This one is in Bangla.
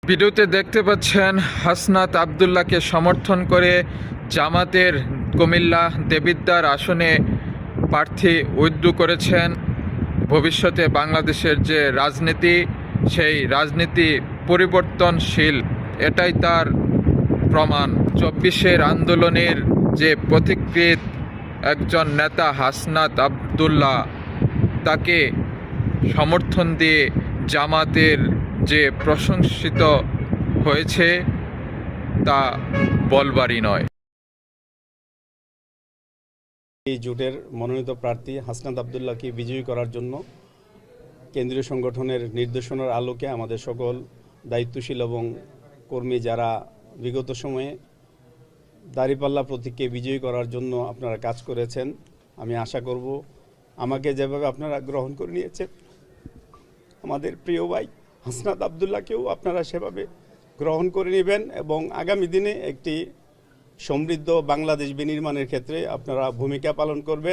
ভিডিওতে দেখতে পাচ্ছেন হাসনাত আব্দুল্লাহকে সমর্থন করে জামাতের কুমিল্লা দেবিদ্বার আসনে প্রার্থী উইথড্র করেছেন। ভবিষ্যতে বাংলাদেশের যে রাজনীতি, সেই রাজনীতি পরিবর্তনশীল, এটাই তার প্রমাণ। ২৪-এর আন্দোলনের যে পথিকৃৎ একজন নেতা হাসনাত আব্দুল্লাহ, তাকে সমর্থন দিয়ে জামাতের যে প্রশংসিত হয়েছে তা বলবারই নয়। এই জোটের মনোনীত প্রার্থী হাসনাত আব্দুল্লাহকে বিজয়ী করার জন্য কেন্দ্রীয় সংগঠনের নির্দেশনার আলোকে আমাদের সকল দায়িত্বশীল এবং কর্মী যারা বিগত সময়ে দাঁড়িপাল্লা প্রতীককে বিজয়ী করার জন্য আপনারা কাজ করেছেন, আমি আশা করব আমাকে যেভাবে আপনারা গ্রহণ করে নিয়েছেন, আমাদের প্রিয় ভাই হাসনাত আব্দুল্লাহকেও আপনারা সেভাবে গ্রহণ করে নেবেন এবং আগামী দিনে একটি সমৃদ্ধ বাংলাদেশ বিনির্মাণের ক্ষেত্রে আপনারা ভূমিকা পালন করবেন।